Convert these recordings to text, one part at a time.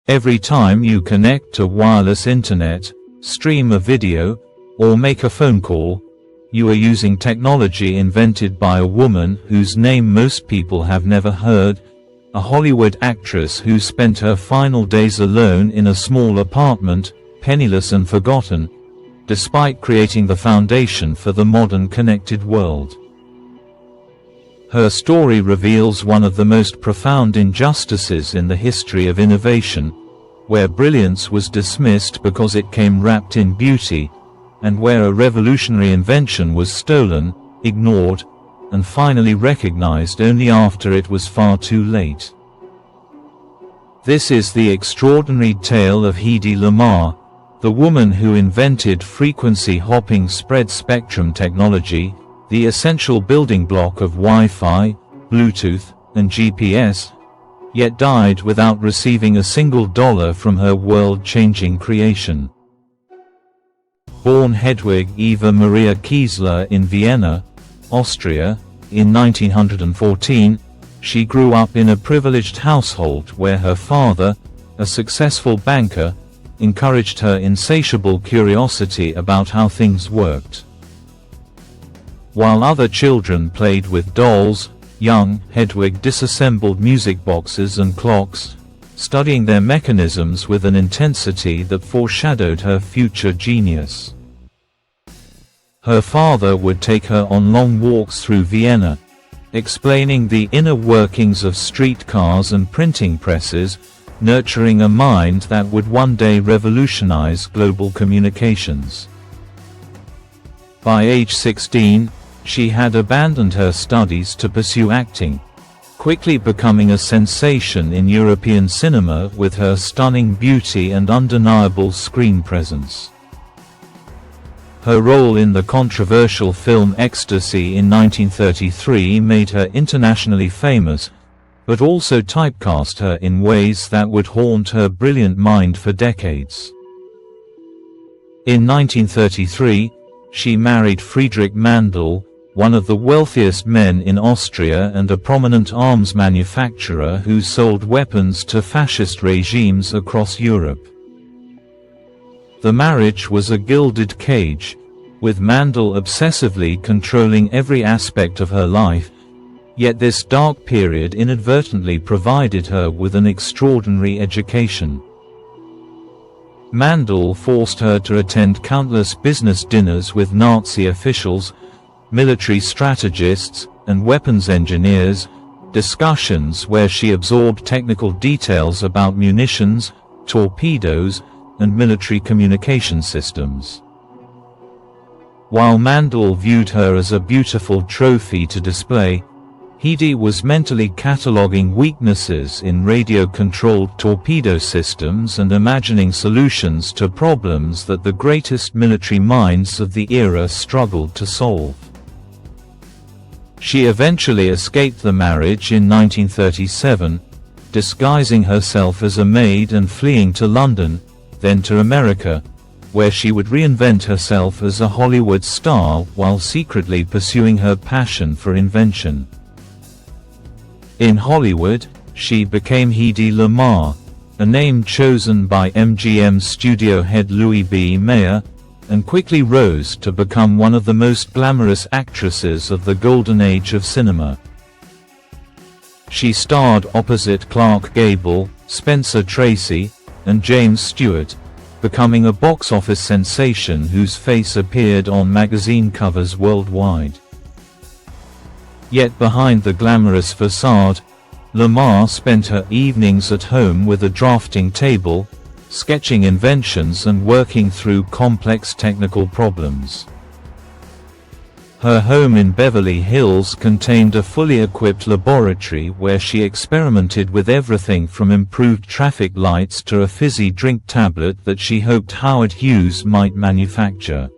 Every time you connect to wireless internet, stream a video, or make a phone call, you are using technology invented by a woman whose name most people have never heard, a Hollywood actress who spent her final days alone in a small apartment, penniless and forgotten, despite creating the foundation for the modern connected world. Her story reveals one of the most profound injustices in the history of innovation, where brilliance was dismissed because it came wrapped in beauty, and where a revolutionary invention was stolen, ignored, and finally recognized only after it was far too late. This is the extraordinary tale of Hedy Lamarr, the woman who invented frequency-hopping spread-spectrum technology, the essential building block of Wi-Fi, Bluetooth, and GPS, yet died without receiving a single dollar from her world-changing creation. Born Hedwig Eva Maria Kiesler in Vienna, Austria, in 1914, she grew up in a privileged household where her father, a successful banker, encouraged her insatiable curiosity about how things worked. While other children played with dolls, young Hedwig disassembled music boxes and clocks, studying their mechanisms with an intensity that foreshadowed her future genius. Her father would take her on long walks through Vienna, explaining the inner workings of streetcars and printing presses, nurturing a mind that would one day revolutionize global communications. By age 16, she had abandoned her studies to pursue acting, quickly becoming a sensation in European cinema with her stunning beauty and undeniable screen presence. Her role in the controversial film Ecstasy in 1933 made her internationally famous, but also typecast her in ways that would haunt her brilliant mind for decades. In 1933, she married Friedrich Mandl, one of the wealthiest men in Austria and a prominent arms manufacturer who sold weapons to fascist regimes across Europe. The marriage was a gilded cage, with Mandl obsessively controlling every aspect of her life, yet this dark period inadvertently provided her with an extraordinary education. Mandl forced her to attend countless business dinners with Nazi officials, military strategists, and weapons engineers, discussions where she absorbed technical details about munitions, torpedoes, and military communication systems. While Mandl viewed her as a beautiful trophy to display, Hedy was mentally cataloging weaknesses in radio-controlled torpedo systems and imagining solutions to problems that the greatest military minds of the era struggled to solve. She eventually escaped the marriage in 1937, disguising herself as a maid and fleeing to London, then to America, where she would reinvent herself as a Hollywood star while secretly pursuing her passion for invention. In Hollywood, she became Hedy Lamarr, a name chosen by MGM studio head Louis B. Mayer, and quickly rose to become one of the most glamorous actresses of the golden age of cinema. She starred opposite Clark Gable, Spencer Tracy, and James Stewart, becoming a box office sensation whose face appeared on magazine covers worldwide. Yet behind the glamorous facade, Lamarr spent her evenings at home with a drafting table, sketching inventions and working through complex technical problems. Her home in Beverly Hills contained a fully equipped laboratory where she experimented with everything from improved traffic lights to a fizzy drink tablet that she hoped Howard Hughes might manufacture.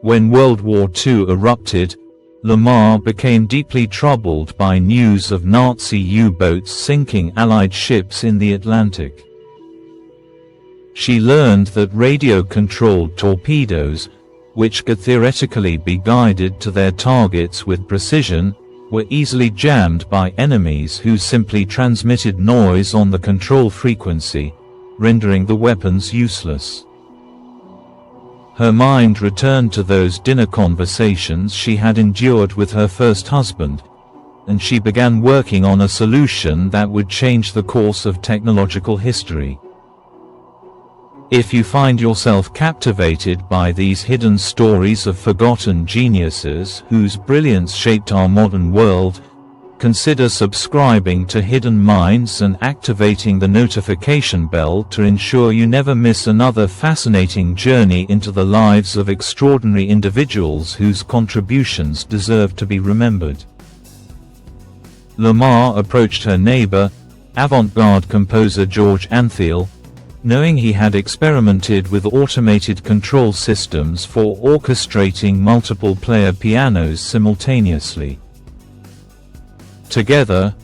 When World War II erupted, Lamarr became deeply troubled by news of Nazi U-boats sinking Allied ships in the Atlantic. She learned that radio-controlled torpedoes, which could theoretically be guided to their targets with precision, were easily jammed by enemies who simply transmitted noise on the control frequency, rendering the weapons useless. Her mind returned to those dinner conversations she had endured with her first husband, and she began working on a solution that would change the course of technological history. If you find yourself captivated by these hidden stories of forgotten geniuses whose brilliance shaped our modern world, consider subscribing to Hidden Minds and activating the notification bell to ensure you never miss another fascinating journey into the lives of extraordinary individuals whose contributions deserve to be remembered. Lamarr approached her neighbor, avant-garde composer George Antheil, knowing he had experimented with automated control systems for orchestrating multiple player pianos simultaneously. Together,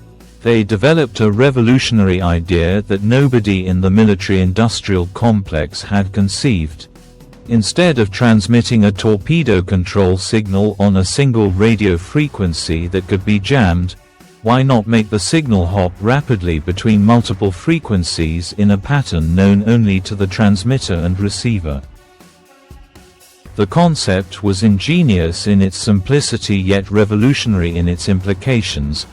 they developed a revolutionary idea that nobody in the military-industrial complex had conceived. Instead of transmitting a torpedo control signal on a single radio frequency that could be jammed, why not make the signal hop rapidly between multiple frequencies in a pattern known only to the transmitter and receiver? The concept was ingenious in its simplicity yet revolutionary in its implications,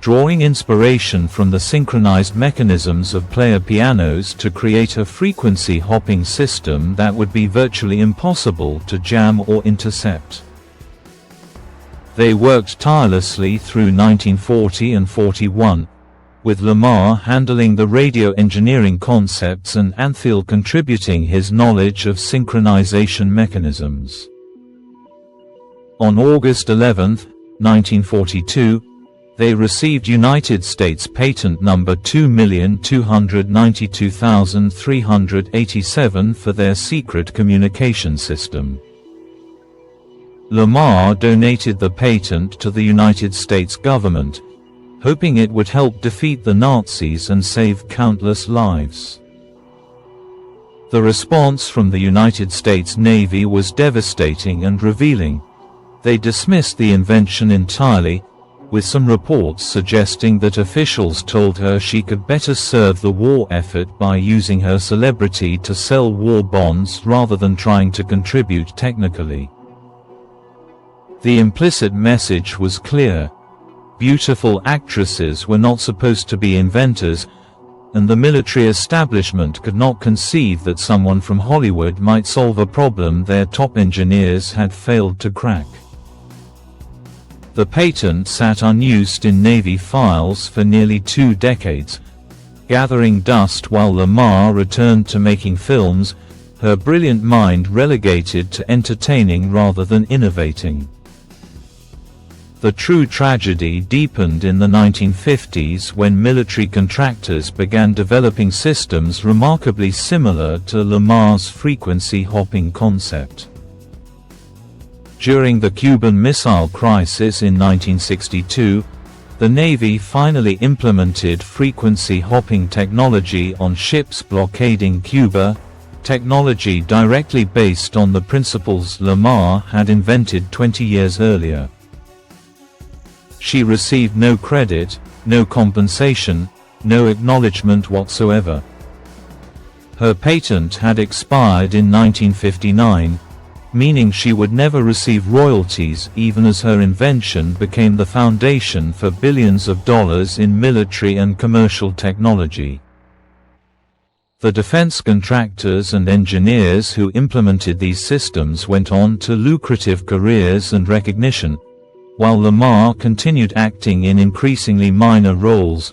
drawing inspiration from the synchronized mechanisms of player pianos to create a frequency hopping system that would be virtually impossible to jam or intercept. They worked tirelessly through 1940 and 41, with Lamarr handling the radio engineering concepts and Antheil contributing his knowledge of synchronization mechanisms. On August 11, 1942, they received United States Patent Number 2,292,387 for their secret communication system. Lamarr donated the patent to the United States government, hoping it would help defeat the Nazis and save countless lives. The response from the United States Navy was devastating and revealing. They dismissed the invention entirely, with some reports suggesting that officials told her she could better serve the war effort by using her celebrity to sell war bonds rather than trying to contribute technically. The implicit message was clear. Beautiful actresses were not supposed to be inventors, and the military establishment could not conceive that someone from Hollywood might solve a problem their top engineers had failed to crack. The patent sat unused in Navy files for nearly 2 decades, gathering dust while Lamarr returned to making films, her brilliant mind relegated to entertaining rather than innovating. The true tragedy deepened in the 1950s when military contractors began developing systems remarkably similar to Lamarr's frequency hopping concept. During the Cuban Missile Crisis in 1962, the Navy finally implemented frequency hopping technology on ships blockading Cuba, technology directly based on the principles Lamarr had invented 20 years earlier. She received no credit, no compensation, no acknowledgement whatsoever. Her patent had expired in 1959, meaning she would never receive royalties even as her invention became the foundation for billions of dollars in military and commercial technology. The defense contractors and engineers who implemented these systems went on to lucrative careers and recognition, while Lamarr continued acting in increasingly minor roles,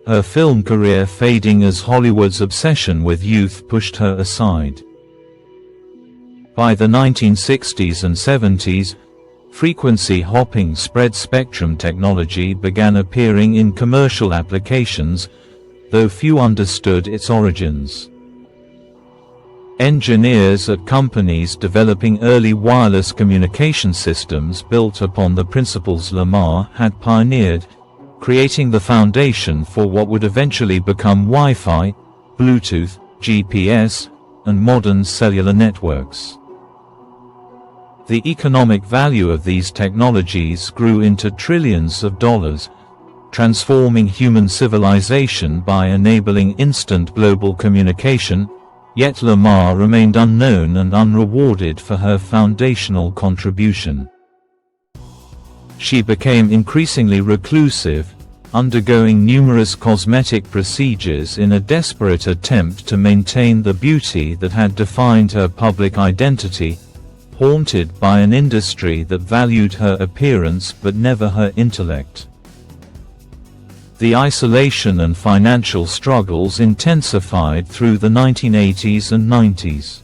her film career fading as Hollywood's obsession with youth pushed her aside. By the 1960s and 70s, frequency hopping spread-spectrum technology began appearing in commercial applications, though few understood its origins. Engineers at companies developing early wireless communication systems built upon the principles Lamarr had pioneered, creating the foundation for what would eventually become Wi-Fi, Bluetooth, GPS, and modern cellular networks. The economic value of these technologies grew into trillions of dollars, transforming human civilization by enabling instant global communication, yet Lamarr remained unknown and unrewarded for her foundational contribution. She became increasingly reclusive, undergoing numerous cosmetic procedures in a desperate attempt to maintain the beauty that had defined her public identity, haunted by an industry that valued her appearance but never her intellect. The isolation and financial struggles intensified through the 1980s and 90s.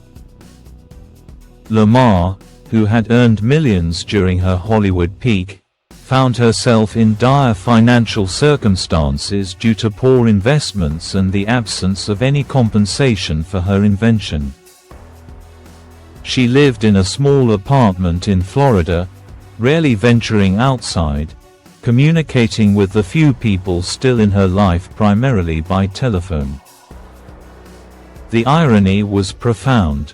Lamarr, who had earned millions during her Hollywood peak, found herself in dire financial circumstances due to poor investments and the absence of any compensation for her invention. She lived in a small apartment in Florida, rarely venturing outside, communicating with the few people still in her life primarily by telephone. The irony was profound.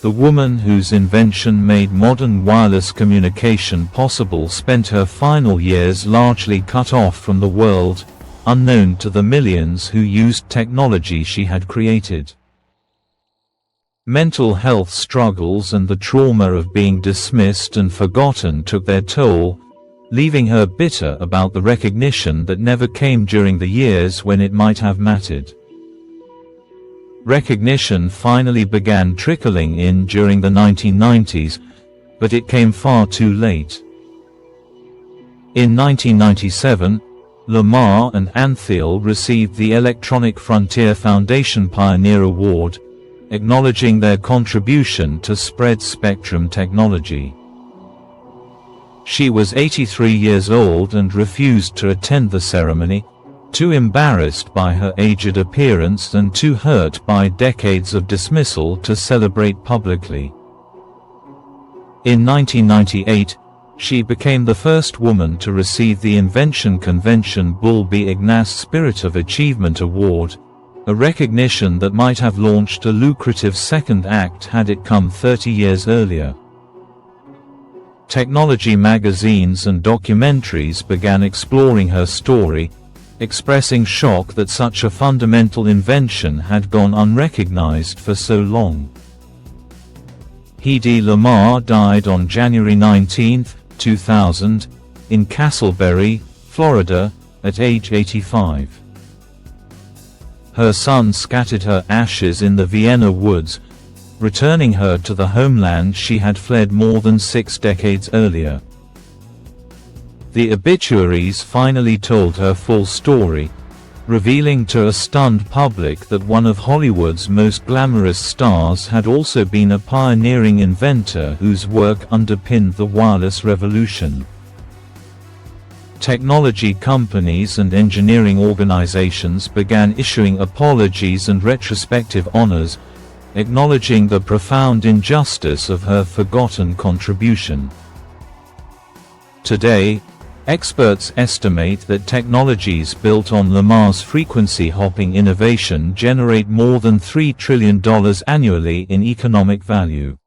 The woman whose invention made modern wireless communication possible spent her final years largely cut off from the world, unknown to the millions who used technology she had created. Mental health struggles and the trauma of being dismissed and forgotten took their toll, leaving her bitter about the recognition that never came during the years when it might have mattered. Recognition finally began trickling in during the 1990s, but it came far too late. In 1997, Lamarr and Antheil received the Electronic Frontier Foundation Pioneer Award, acknowledging their contribution to spread-spectrum technology. She was 83 years old and refused to attend the ceremony, too embarrassed by her aged appearance and too hurt by decades of dismissal to celebrate publicly. In 1998, she became the first woman to receive the Invention Convention Bull B. Ignace Spirit of Achievement Award, a recognition that might have launched a lucrative second act had it come 30 years earlier. Technology magazines and documentaries began exploring her story, expressing shock that such a fundamental invention had gone unrecognized for so long. Hedy Lamarr died on January 19, 2000, in Castleberry, Florida, at age 85. Her son scattered her ashes in the Vienna woods, returning her to the homeland she had fled more than 6 decades earlier. The obituaries finally told her full story, revealing to a stunned public that one of Hollywood's most glamorous stars had also been a pioneering inventor whose work underpinned the wireless revolution. Technology companies and engineering organizations began issuing apologies and retrospective honors, acknowledging the profound injustice of her forgotten contribution. Today, experts estimate that technologies built on Lamarr's frequency-hopping innovation generate more than $3 trillion annually in economic value.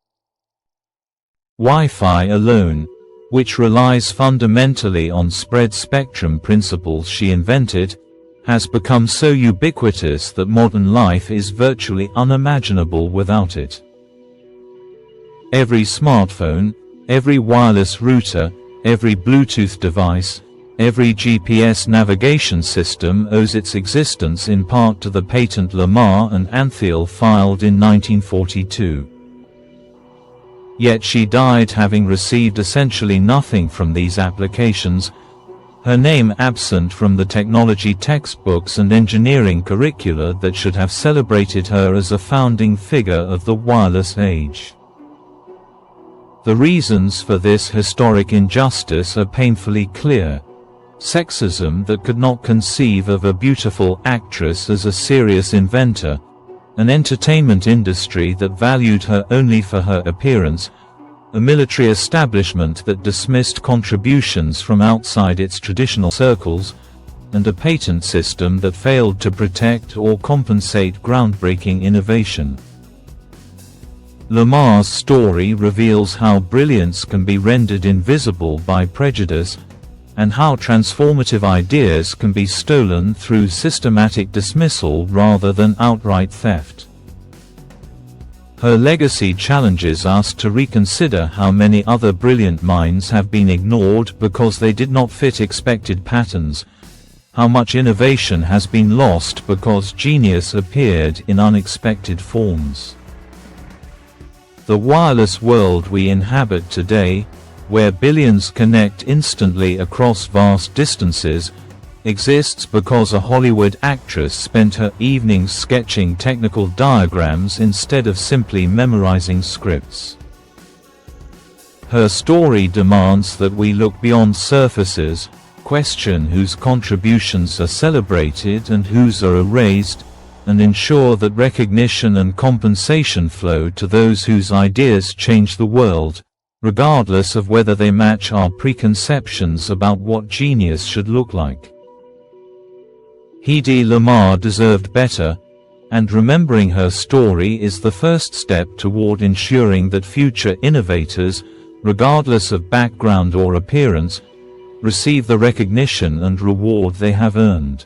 Wi-Fi alone, which relies fundamentally on spread-spectrum principles she invented, has become so ubiquitous that modern life is virtually unimaginable without it. Every smartphone, every wireless router, every Bluetooth device, every GPS navigation system owes its existence in part to the patent Lamarr and Antheil filed in 1942. Yet she died having received essentially nothing from these applications, her name absent from the technology textbooks and engineering curricula that should have celebrated her as a founding figure of the wireless age. The reasons for this historic injustice are painfully clear. Sexism that could not conceive of a beautiful actress as a serious inventor, an entertainment industry that valued her only for her appearance, a military establishment that dismissed contributions from outside its traditional circles, and a patent system that failed to protect or compensate groundbreaking innovation. Lamarr's story reveals how brilliance can be rendered invisible by prejudice, and how transformative ideas can be stolen through systematic dismissal rather than outright theft. Her legacy challenges us to reconsider how many other brilliant minds have been ignored because they did not fit expected patterns, how much innovation has been lost because genius appeared in unexpected forms. The wireless world we inhabit today, where billions connect instantly across vast distances, exists because a Hollywood actress spent her evenings sketching technical diagrams instead of simply memorizing scripts. Her story demands that we look beyond surfaces, question whose contributions are celebrated and whose are erased, and ensure that recognition and compensation flow to those whose ideas change the world, regardless of whether they match our preconceptions about what genius should look like. Hedy Lamarr deserved better, and remembering her story is the first step toward ensuring that future innovators, regardless of background or appearance, receive the recognition and reward they have earned.